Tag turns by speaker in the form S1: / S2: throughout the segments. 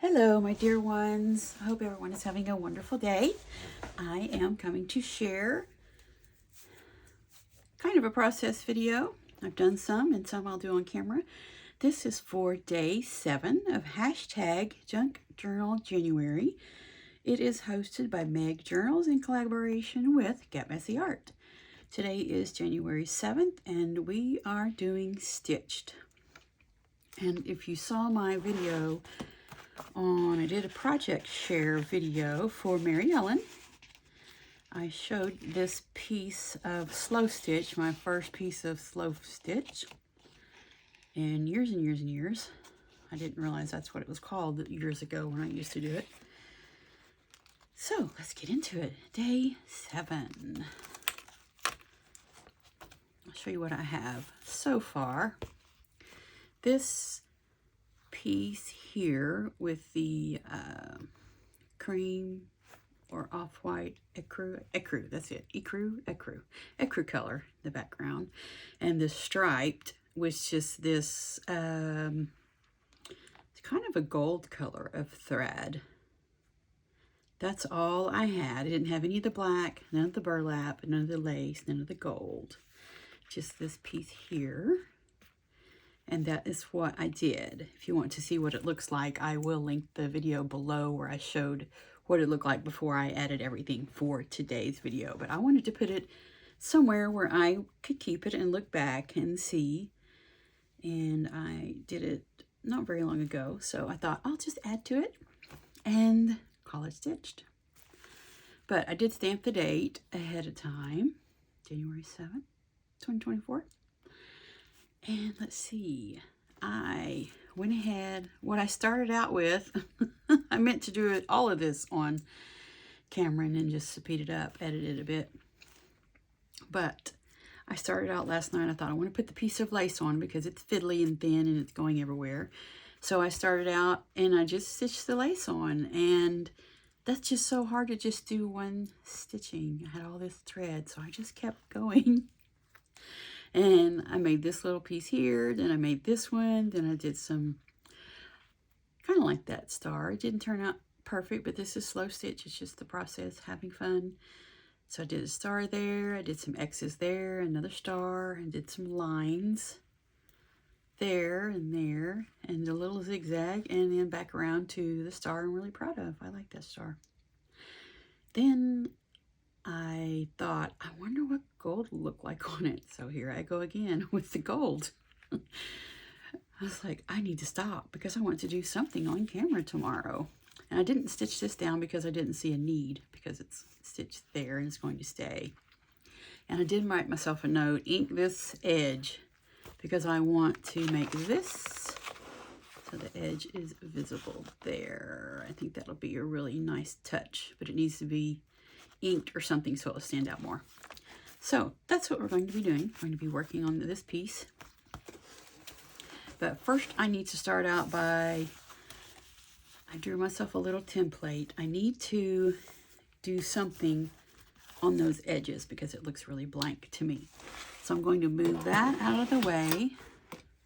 S1: Hello, my dear ones. I hope everyone is having a wonderful day. I am coming to share kind of a process video. I've done some and some I'll do on camera. This is for day 7 of hashtag Junk Journal January. It is hosted by Meg Journals in collaboration with Get Messy Art. Today is January 7th and we are doing Stitched. And if you saw my video I did a project share video for Mary Ellen. I showed this piece of slow stitch, my first piece of slow stitch in years and years and years. I didn't realize that's what it was called years ago when I used to do it. So let's get into it. Day 7. I'll show you what I have so far. This piece here with the cream or off-white ecru, that's it, ecru color in the background, and the striped was just this it's kind of a gold color of thread. That's all I had. I didn't have any of the black, none of the burlap, none of the lace, none of the gold, just this piece here. And that is what I did. If you want to see what it looks like, I will link the video below where I showed what it looked like before I added everything for today's video. But I wanted to put it somewhere where I could keep it and look back and see. And I did it not very long ago, so I thought I'll just add to it and call it Stitched. But I did stamp the date ahead of time, January 7th, 2024. And let's see, I went ahead, what I started out with, I meant to do all of this on camera and then just speed it up, edit it a bit. But I started out last night, I thought I want to put the piece of lace on because it's fiddly and thin and it's going everywhere. So I started out and I just stitched the lace on, and that's just so hard to just do one stitching. I had all this thread, so I just kept going. And I made this little piece here, then I made this one, then I did some kind of like that star. It didn't turn out perfect, but this is slow stitch. It's just the process, having fun. So I did a star there, I did some X's there, another star, and did some lines there, and a little zigzag, and then back around to the star I'm really proud of. I like that star. Then I thought, I wonder what gold will look like on it. So here I go again with the gold. I was like, I need to stop because I want to do something on camera tomorrow. And I didn't stitch this down because I didn't see a need, because it's stitched there and it's going to stay. And I did write myself a note, ink this edge, because I want to make this so the edge is visible there. I think that'll be a really nice touch, but it needs to be inked or something so it'll stand out more. So that's what we're going to be doing. We're going to be working on this piece. But first I need to start out by, I drew myself a little template. I need to do something on those edges because it looks really blank to me. So I'm going to move that out of the way.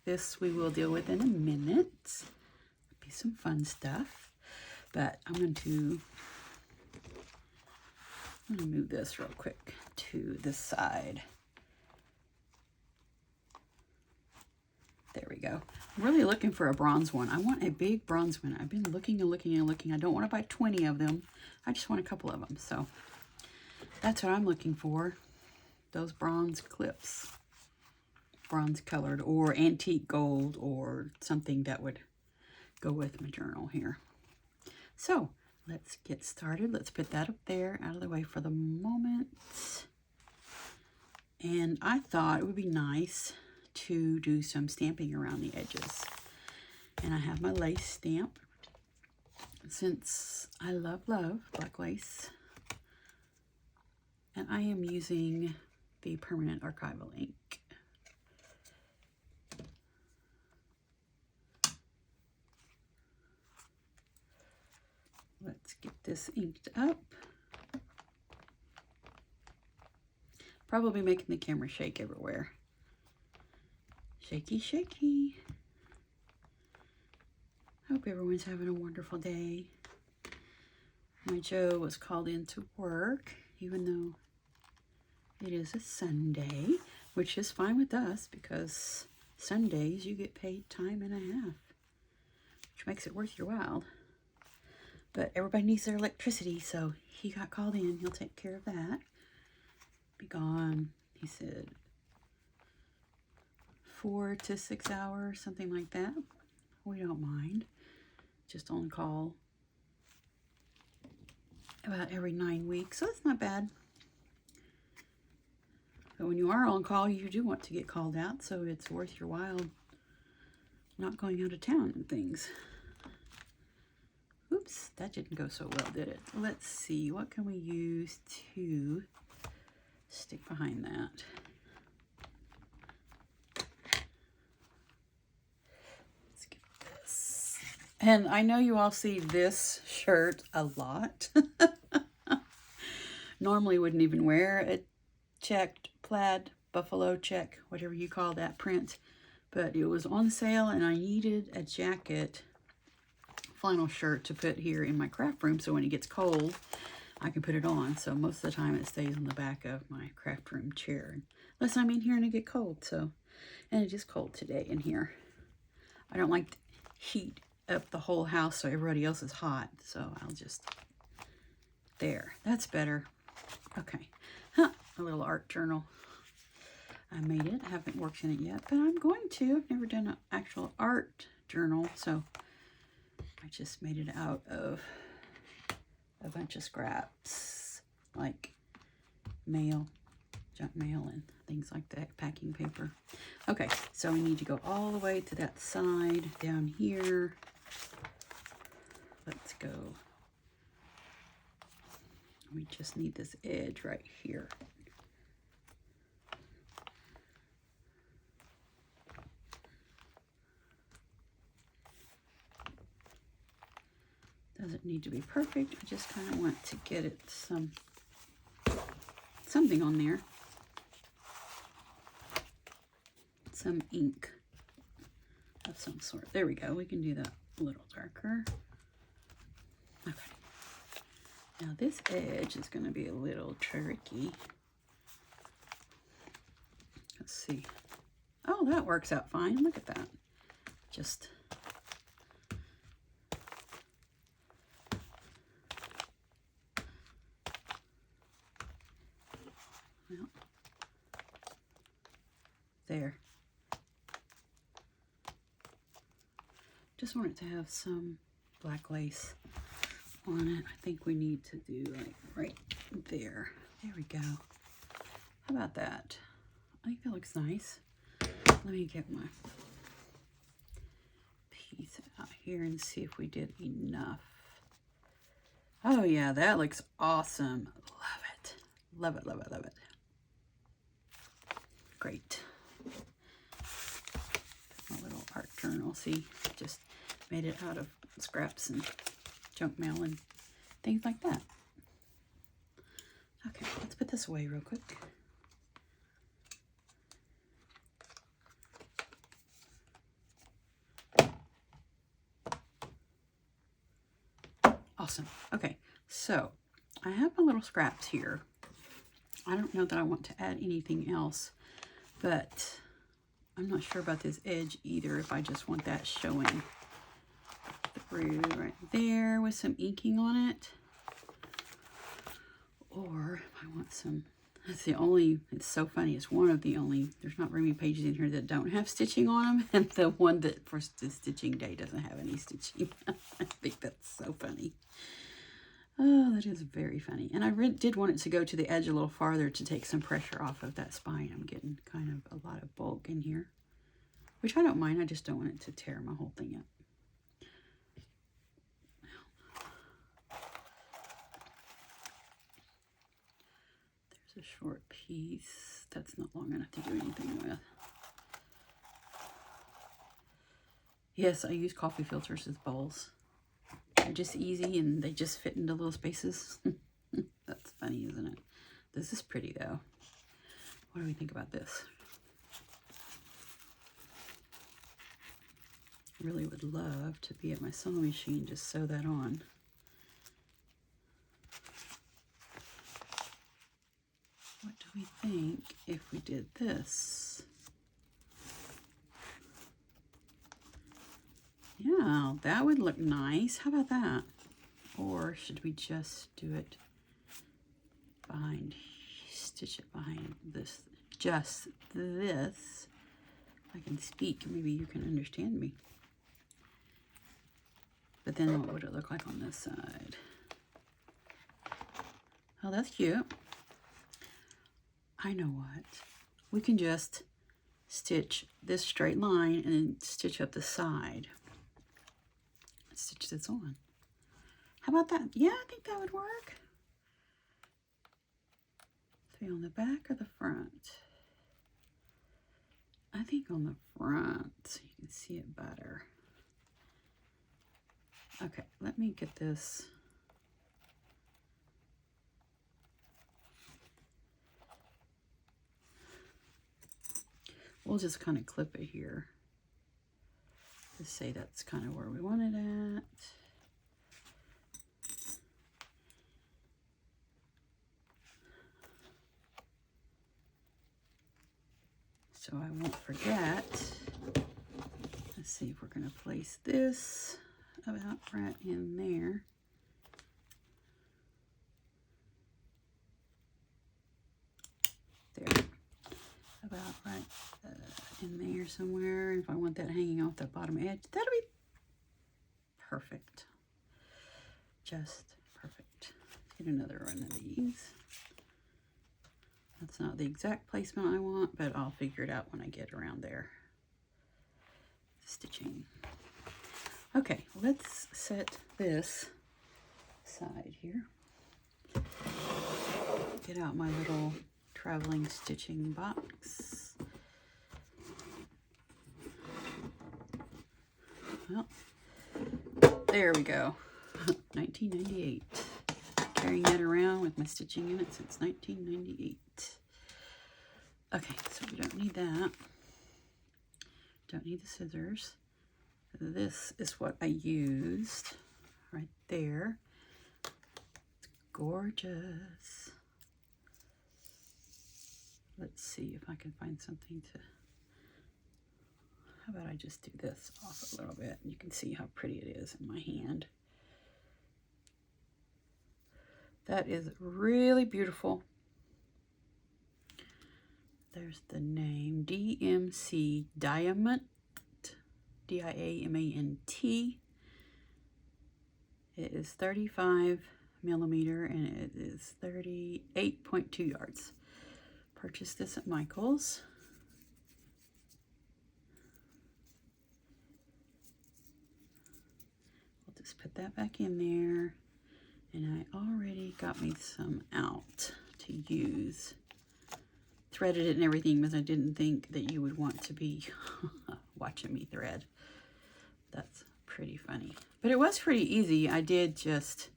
S1: This we will deal with in a minute. Be some fun stuff. But I'm going to move this real quick to this side. There we go. I'm really looking for a bronze one. I want a big bronze one. I've been looking and looking and looking. I don't want to buy 20 of them. I just want a couple of them. So that's what I'm looking for. Those bronze clips. Bronze colored or antique gold or something that would go with my journal here. So let's get started. Let's put that up there out of the way for the moment. And I thought it would be nice to do some stamping around the edges. And I have my lace stamp. Since I love black lace. And I am using the permanent archival ink. Let's get this inked up. Probably making the camera shake everywhere. Shaky, shaky. Hope everyone's having a wonderful day. My Joe was called in to work, even though it is a Sunday, which is fine with us because Sundays you get paid time and a half, which makes it worth your while. But everybody needs their electricity, so he got called in. He'll take care of that. Be gone, he said, 4 to 6 hours, something like that. We don't mind. Just on call about every 9 weeks, so that's not bad. But when you are on call, you do want to get called out, so it's worth your while not going out of town and things. Oops, that didn't go so well, did it? Let's see, what can we use to stick behind that? Let's get this. And I know you all see this shirt a lot. Normally wouldn't even wear a checked plaid, buffalo check, whatever you call that print. But it was on sale and I needed a jacket, flannel shirt to put here in my craft room so when it gets cold I can put it on. So most of the time it stays on the back of my craft room chair unless I'm in here and it get cold. So, and it is cold today in here. I don't like to heat up the whole house so everybody else is hot, so I'll just, there, that's better. Okay, a little art journal. I made it. I haven't worked in it yet, but I'm going to. I've never done an actual art journal, so I just made it out of a bunch of scraps, like mail, junk mail, and things like that, packing paper. Okay, so we need to go all the way to that side down here. Let's go. We just need this edge right here. Doesn't need to be perfect. I just kind of want to get it something on there. Some ink of some sort. There we go. We can do that a little darker. Okay. Now this edge is going to be a little tricky. Let's see. Oh, that works out fine. Look at that. Just well, there. Just want it to have some black lace on it. I think we need to do like right there. There we go. How about that? I think that looks nice. Let me get my piece out here and see if we did enough. Oh yeah, that looks awesome. Love it. Love it, love it, love it. Great. My little art journal. See, just made it out of scraps and junk mail and things like that. Okay, let's put this away real quick. Awesome. Okay, so I have my little scraps here. I don't know that I want to add anything else, but I'm not sure about this edge either, if I just want that showing through right there with some inking on it. Or if I want some, that's the only, it's so funny, it's one of the only, there's not very many pages in here that don't have stitching on them, and the one that for the stitching day doesn't have any stitching. I think that's so funny. Oh, that is very funny. And I did want it to go to the edge a little farther to take some pressure off of that spine. I'm getting kind of a lot of bulk in here, which I don't mind. I just don't want it to tear my whole thing up. There's a short piece. That's not long enough to do anything with. Yes, I use coffee filters as bowls. They're just easy and they just fit into little spaces. That's funny, isn't it? This is pretty though. What do we think about this? really would love to be at my sewing machine, just sew that on. What do we think if we did this? Yeah, that would look nice. How about that? Or should we just do it behind, stitch it behind this, just this? I can speak, maybe you can understand me. But then what would it look like on this side? Oh, that's cute. I know what. We can just stitch this straight line and then stitch up the side. Stitch this on. How about that? Yeah, I think that would work. So on the back or the front? I think on the front, so you can see it better. Okay, let me get this. We'll just kind of clip it here. Just say that's kind of where we want it at. So I won't forget. Let's see if we're going to place this about right in there. There. About right in there somewhere. If I want that hanging off the bottom edge, that'll be perfect. Just perfect. Get another one of these. That's not the exact placement I want, but I'll figure it out when I get around there. Stitching. Okay, let's set this aside here. Get out my little traveling stitching box. Well, there we go. 1998. Carrying that around with my stitching in it since 1998. Okay, so we don't need that. Don't need the scissors. This is what I used right there. It's gorgeous. Let's see if I can find something to... How about I just do this off a little bit and you can see how pretty it is in my hand. That is really beautiful. There's the name, DMC Diamant, D-I-A-M-A-N-T. It is 35 millimeter and it is 38.2 yards. Purchased this at Michael's. We'll just put that back in there. And I already got me some out to use. Threaded it and everything because I didn't think that you would want to be watching me thread. That's pretty funny. But it was pretty easy. I did just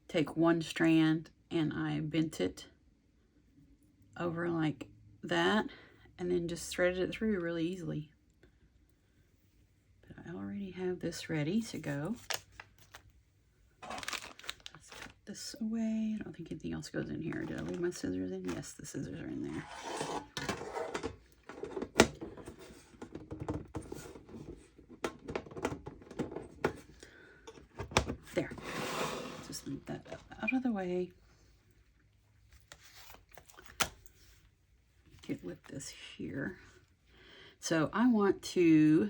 S1: take one strand and I bent it over like that and then just threaded it through really easily. But I already have this ready to go. This away. I don't think anything else goes in here. Did I leave my scissors in? Yes, the scissors are in there. There. Just move that out of the way. Get with this here. So I want to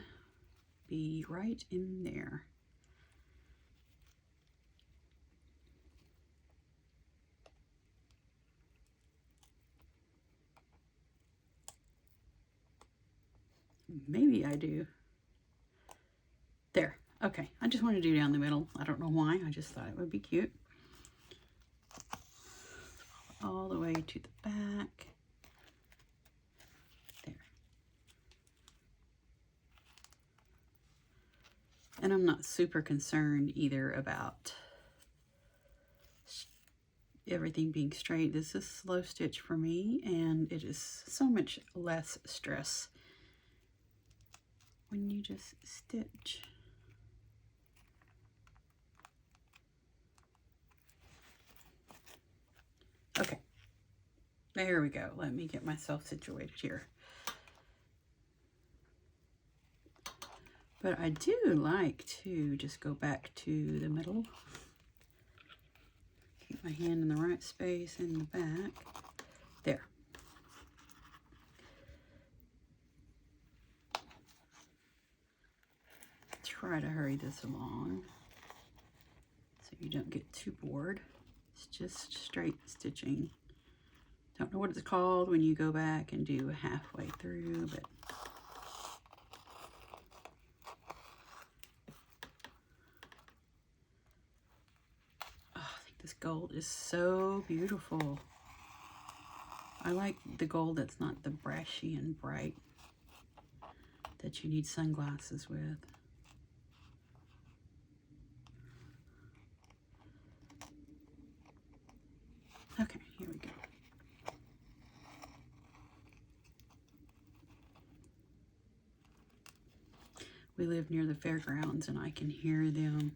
S1: be right in there. Maybe I do. There. Okay. I just want to do down the middle. I don't know why. I just thought it would be cute. All the way to the back. There. And I'm not super concerned either about everything being straight. This is slow stitch for me, and it is so much less stress when you just stitch. Okay, there we go. Let me get myself situated here. But I do like to just go back to the middle. Keep my hand in the right space in the back. There. Try to hurry this along so you don't get too bored. It's just straight stitching. Don't know what it's called when you go back and do halfway through, but oh, I think this gold is so beautiful. I like the gold that's not the brashy and bright that you need sunglasses with. Okay, here we go. We live near the fairgrounds and I can hear them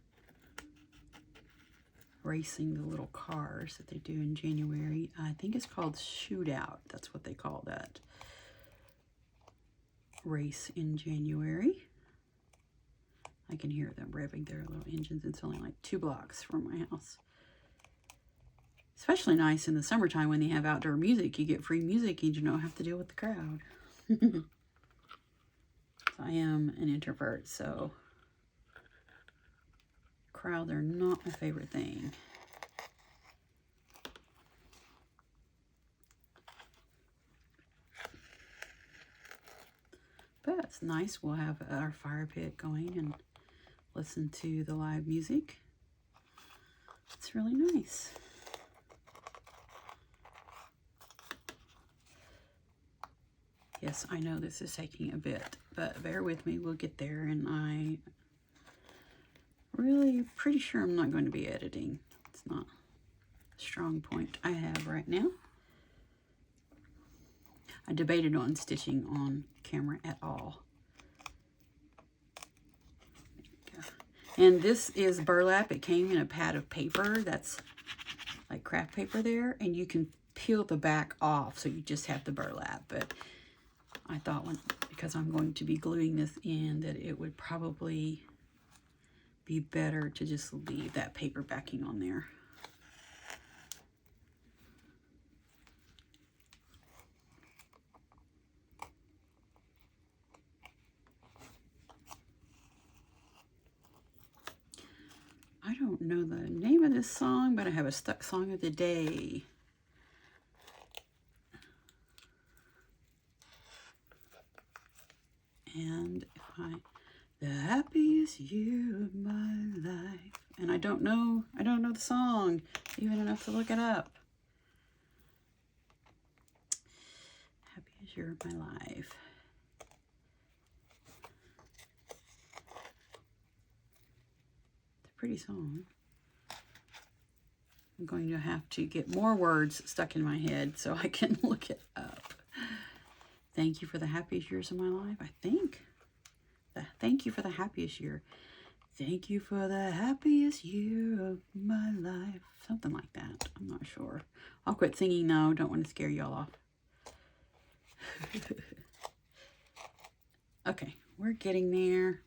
S1: racing the little cars that they do in January. I think it's called Shootout. That's what they call that race in January. I can hear them revving their little engines. It's only like 2 blocks from my house. Especially nice in the summertime when they have outdoor music. You get free music and you don't have to deal with the crowd. I am an introvert, so crowds are not my favorite thing. But it's nice. We'll have our fire pit going and listen to the live music. It's really nice. Yes, I know this is taking a bit, but bear with me. We'll get there, and I really pretty sure I'm not going to be editing. It's not a strong point I have right now. I debated on stitching on camera at all. And this is burlap. It came in a pad of paper that's like craft paper there, and you can peel the back off, so you just have the burlap. But I thought, because I'm going to be gluing this in, that it would probably be better to just leave that paper backing on there. I don't know the name of this song, but I have a stuck song of the day. And the happiest year of my life. And I don't know the song even enough to look it up. Happiest year of my life. It's a pretty song. I'm going to have to get more words stuck in my head so I can look it up. Thank you for the happiest years of my life, I think. Thank you for the happiest year. Thank you for the happiest year of my life. Something like that. I'm not sure. I'll quit singing now. Don't want to scare y'all off. Okay, we're getting there.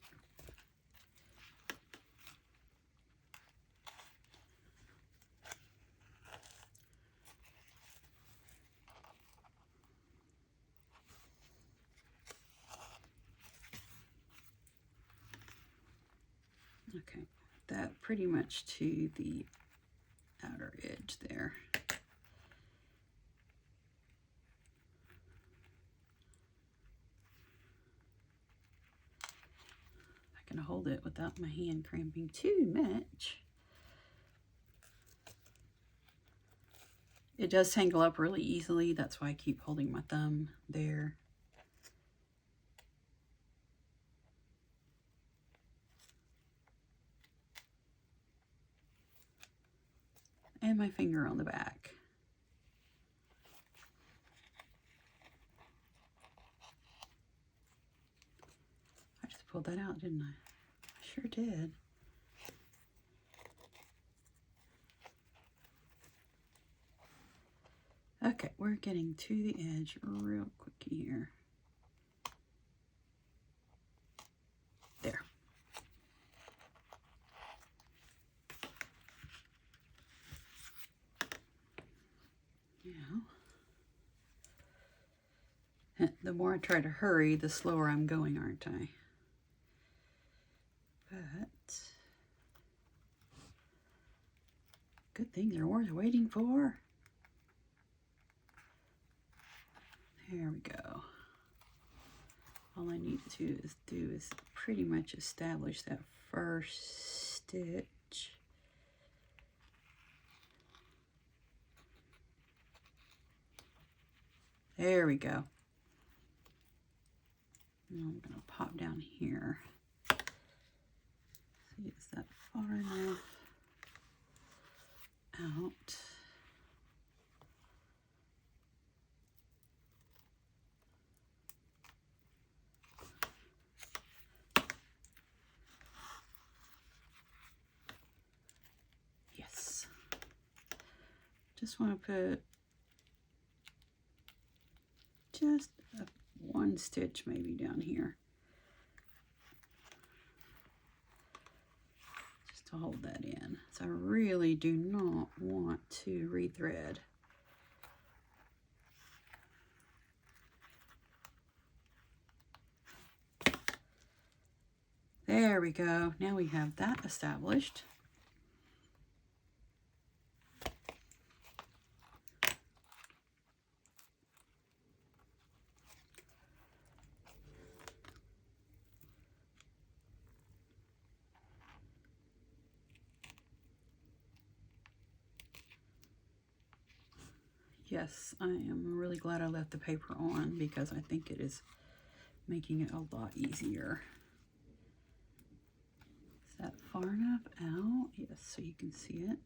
S1: Okay, that pretty much to the outer edge there. I can hold it without my hand cramping too much. It does tangle up really easily. That's why I keep holding my thumb there. And my finger on the back. I just pulled that out, didn't I? I sure did. Okay, we're getting to the edge real quick here. There. Now, the more I try to hurry, the slower I'm going, aren't I? But good things are worth waiting for. There we go. All I need to do is pretty much establish that first stitch. There we go. Now I'm going to pop down here. See, is that far enough out? Yes. Just want to put just one stitch maybe down here. Just to hold that in. So I really do not want to rethread. There we go. Now we have that established. Yes, I am really glad I left the paper on because I think it is making it a lot easier. Is that far enough out? Yes, so you can see it.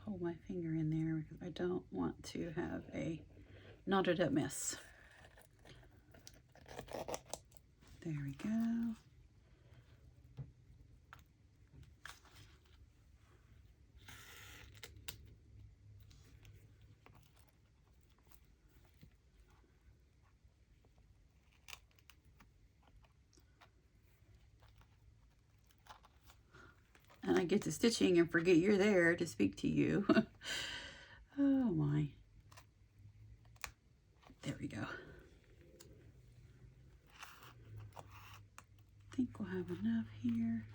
S1: Hold my finger in there because I don't want to have a knotted up mess. There we go. And I get to stitching and forget you're there to speak to you. Oh my. There we go. I think we'll have enough here.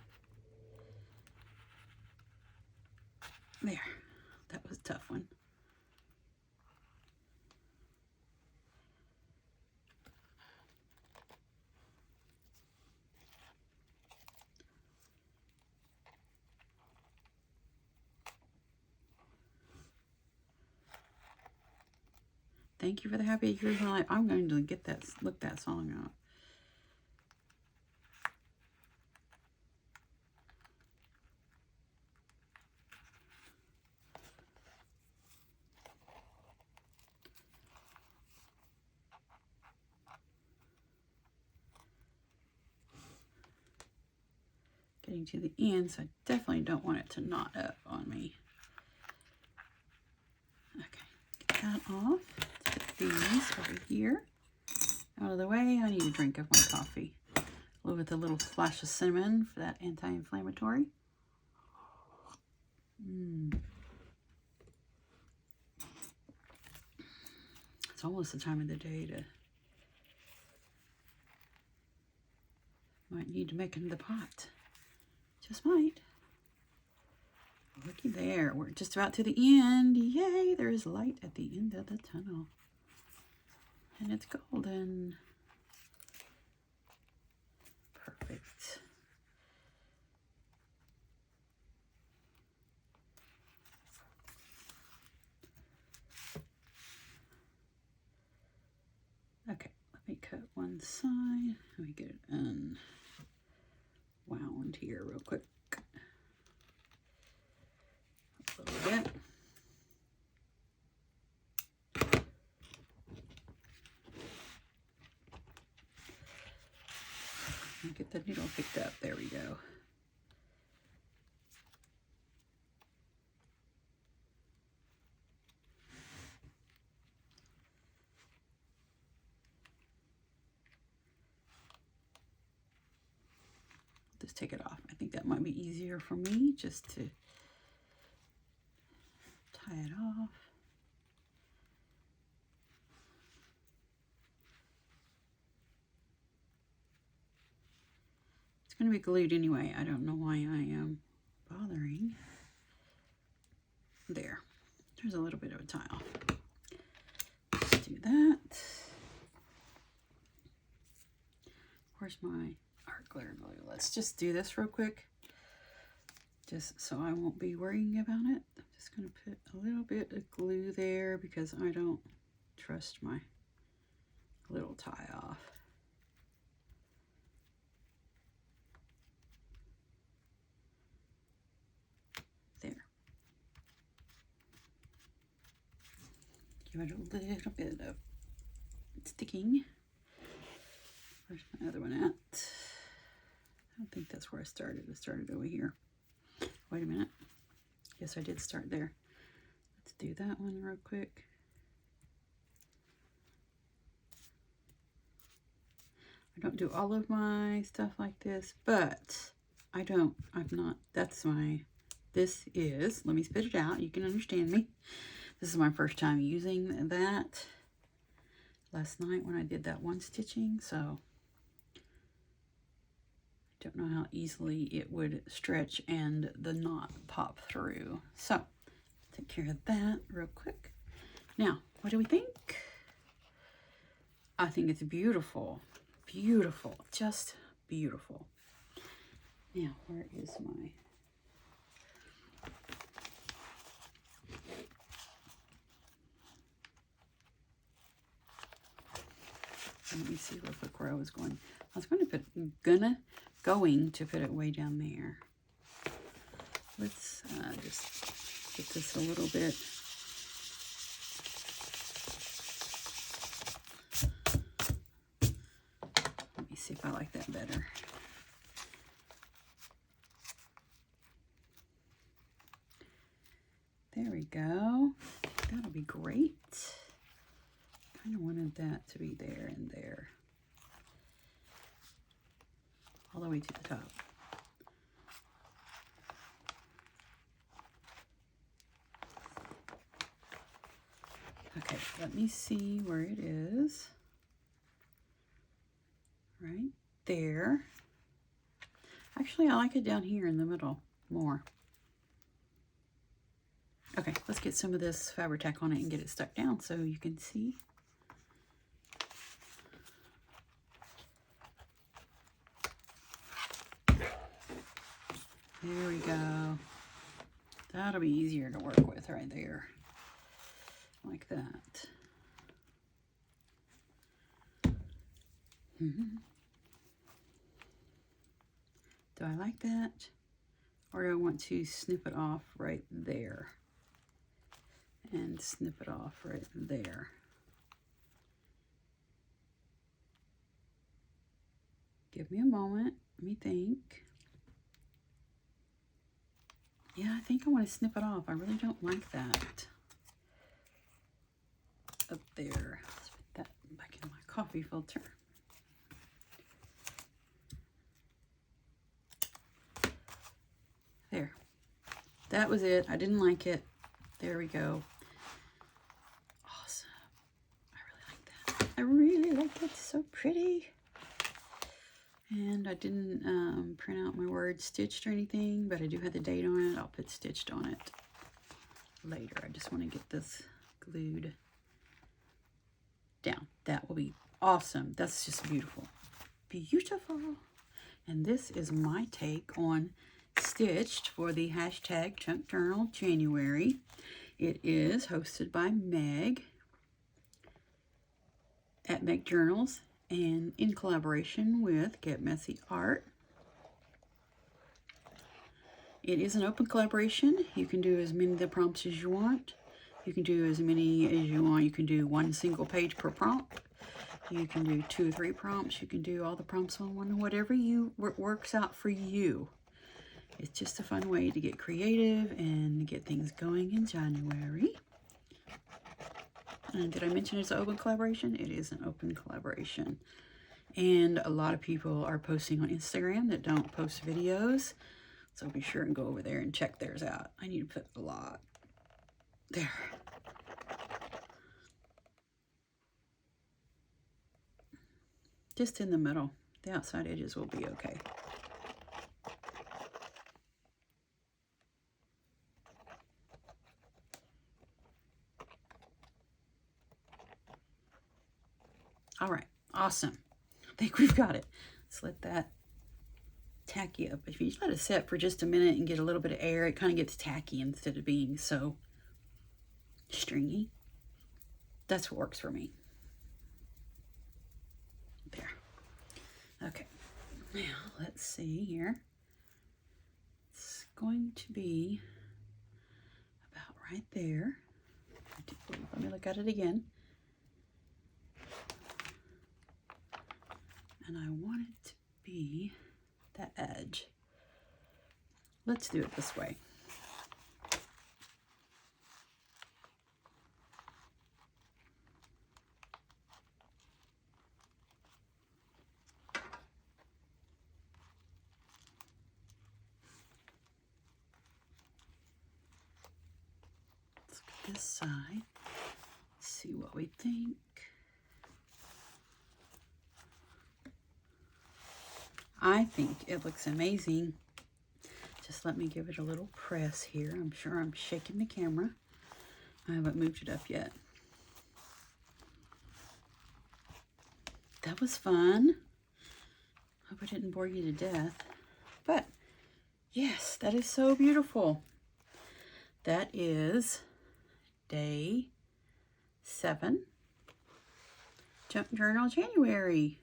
S1: There. That was a tough one. Thank you for the happy years of my life. I'm going to get that, look that song up. Getting to the end, so I definitely don't want it to knot up on me. Okay, get that off. Let's put these over here. Out of the way, I need a drink of my coffee. With a little splash of cinnamon for that anti-inflammatory. It's almost the time of the day to might need to make another pot. Just might. Looky there, we're just about to the end. Yay, there is light at the end of the tunnel. And it's golden. Perfect. one side. Let me get it unwound here real quick. A little bit. Get the needle picked up. There we go. Just take it off. I think that might be easier for me just to tie it off. It's going to be glued anyway. I don't know why I am bothering. There. There's a little bit of a tie off. Let's do that. Where's my art glitter glue? Let's just do this real quick. Just so I won't be worrying about it. I'm just going to put a little bit of glue there because I don't trust my little tie off. There. Give it a little bit of sticking. Where's my other one at? I don't think that's where I started. I started over here. Wait a minute. Yes, I did start there. Let's do that one real quick. I don't do all of my stuff like this, but I'm not, this is, let me spit it out, you can understand me. This is my first time using that last night when I did that one stitching, so I don't know how easily it would stretch and the knot pop through. So, take care of that real quick. Now, what do we think? I think it's beautiful. Beautiful. Just beautiful. Now, where is my... Let me see real quick where I was going. I was going to put it way down there. Let's just get this a little bit. Let me see if I like that better. There we go. That'll be great. Kind of wanted that to be there and there. All the way to the top. Okay, let me see where it is. Right there. Actually, I like it down here in the middle more. Okay, let's get some of this Fabri-Tac on it and get it stuck down so you can see. There we go. That'll be easier to work with right there. Like that. Do I like that? Or do I want to snip it off right there? And snip it off right there. Give me a moment. Let me think. Yeah, I think I want to snip it off. I really don't like that. Up there. Let's put that back in my coffee filter. There. That was it. I didn't like it. There we go. Awesome. I really like that. I really like it. It's so pretty. And I didn't print out my word stitched or anything, but I do have the date on it. I'll put stitched on it later. I just want to get this glued down. That will be awesome. That's just beautiful. Beautiful. And this is my take on Stitched for the hashtag Chunk Journal January. It is hosted by Meg at Meg Journals, and in collaboration with Get Messy Art. It is an open collaboration. You can do as many of the prompts as you want. You can do as many as you want. You can do one single page per prompt. You can do 2 or 3 prompts. You can do all the prompts on one, whatever works out for you. It's just a fun way to get creative and get things going in January. And did I mention it's an open collaboration? It is an open collaboration. And a lot of people are posting on Instagram that don't post videos. So be sure and go over there and check theirs out. I need to put a lot there. Just in the middle. The outside edges will be okay. All right, awesome. I think we've got it. Let's let that tacky up. If you just let it set for just a minute and get a little bit of air, it kind of gets tacky instead of being so stringy. That's what works for me. There. Okay. Now, let's see here. It's going to be about right there. Let me look at it again. And I want it to be that edge. Let's do it this way. Let's get this side. See what we think. I think it looks amazing. Just let me give it a little press here. I'm sure I'm shaking the camera. I haven't moved it up yet. That was fun. Hope I didn't bore you to death. But yes, that is so beautiful. That is day 7, Junk Journal January.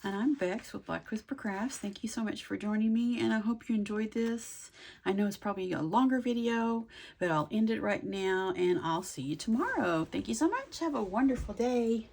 S1: And I'm Bex with Black Whisper Crafts. Thank you so much for joining me, and I hope you enjoyed this. I know it's probably a longer video, but I'll end it right now, and I'll see you tomorrow. Thank you so much. Have a wonderful day.